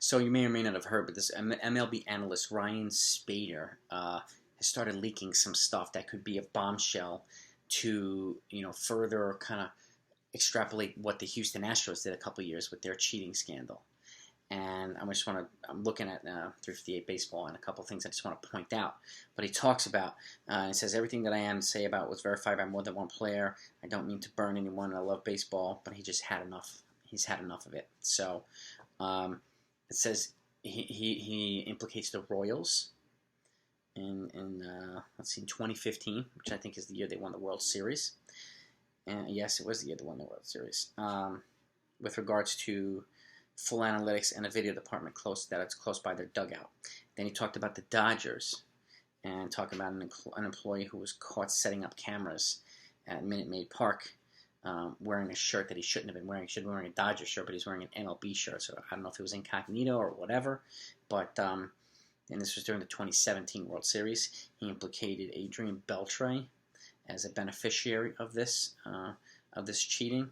So you may or may not have heard, but this MLB analyst Ryan Spader has started leaking some stuff that could be a bombshell to further kind of extrapolate what the Houston Astros did a couple of years with their cheating scandal. And I'm looking at 358 baseball and a couple of things I just want to point out. But he talks about, it says, everything that I am to say about was verified by more than one player. I don't mean to burn anyone. I love baseball, but he just had enough. He's had enough of it. So it says he implicates the Royals in 2015, which I think is the year they won the World Series. And yes, it was the year they won the World Series. With regards to full analytics and a video department that's close by their dugout. Then he talked about the Dodgers and talking about an employee who was caught setting up cameras at Minute Maid Park wearing a shirt that he shouldn't have been wearing. He should have been wearing a Dodger shirt, but he's wearing an MLB shirt. So I don't know if it was incognito or whatever. But and this was during the 2017 World Series. He implicated Adrian Beltre as a beneficiary of this cheating.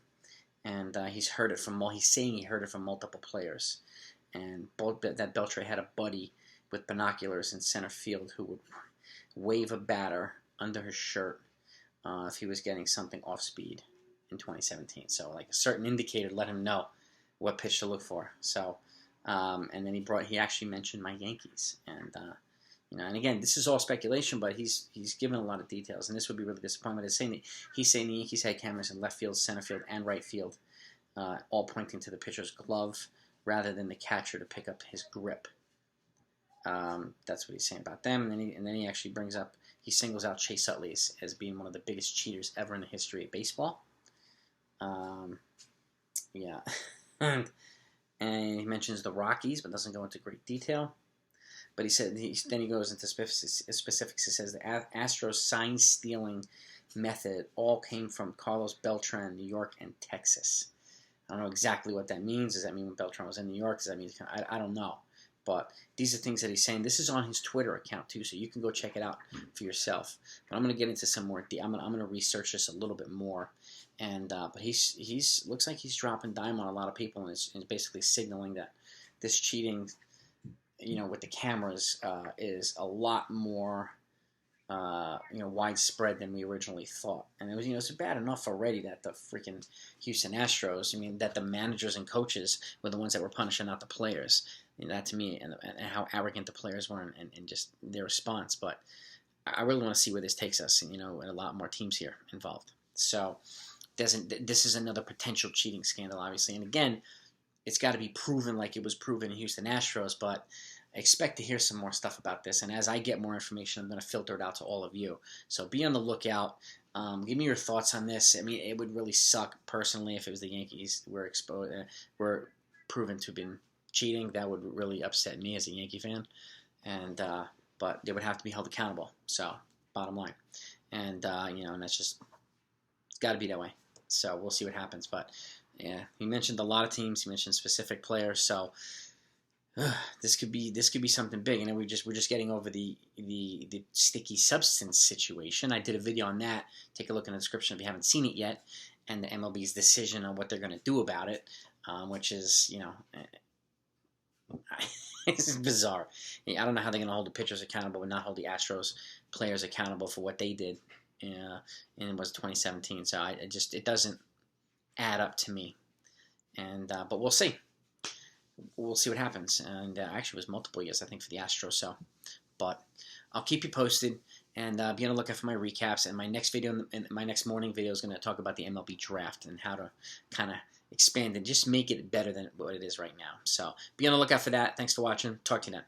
And he's saying he heard it from multiple players. And that Beltre had a buddy with binoculars in center field who would wave a batter under his shirt if he was getting something off speed in 2017. So like a certain indicator let him know what pitch to look for. So and then he actually mentioned my Yankees. And and again, this is all speculation, but he's given a lot of details, and this would be really disappointing. He's saying the Yankees had cameras in left field, center field, and right field, all pointing to the pitcher's glove rather than the catcher to pick up his grip. That's what he's saying about them, and then he actually singles out Chase Utley as being one of the biggest cheaters ever in the history of baseball. Yeah, and he mentions the Rockies, but doesn't go into great detail. But then he goes into specifics. He says the Astros sign-stealing method all came from Carlos Beltran, New York, and Texas. I don't know exactly what that means. Does that mean when Beltran was in New York? Does that mean I don't know. But these are things that he's saying. This is on his Twitter account too, so you can go check it out for yourself. But I'm going to get into some more. I'm going to research this a little bit more. And but he's looks like he's dropping dime on a lot of people, and is basically signaling that this cheating, with the cameras, is a lot more, widespread than we originally thought. And it was, it's bad enough already that the freaking Houston Astros, that the managers and coaches were the ones that were punishing, not the players. That to me, and how arrogant the players were, and just their response. But I really want to see where this takes us. And a lot more teams here involved. So, this is another potential cheating scandal, obviously. And again, it's got to be proven like it was proven in Houston Astros, but I expect to hear some more stuff about this. And as I get more information, I'm going to filter it out to all of you. So be on the lookout. Give me your thoughts on this. It would really suck personally if it was the Yankees were proven to have been cheating. That would really upset me as a Yankee fan. And but they would have to be held accountable. So bottom line, and and that's just got to be that way. So we'll see what happens. But yeah, he mentioned a lot of teams. He mentioned specific players. So this could be something big. And then we're just getting over the sticky substance situation. I did a video on that. Take a look in the description if you haven't seen it yet. And the MLB's decision on what they're going to do about it, which is it's bizarre. I don't know how they're going to hold the pitchers accountable but not hold the Astros players accountable for what they did. And it was 2017. So it doesn't add up to me. And but we'll see. We'll see what happens. And actually, it was multiple years, I think, for the Astros. So, but I'll keep you posted, and be on the lookout for my recaps. And my next video, my next morning video, is going to talk about the MLB draft and how to kind of expand and just make it better than what it is right now. So, be on the lookout for that. Thanks for watching. Talk to you then.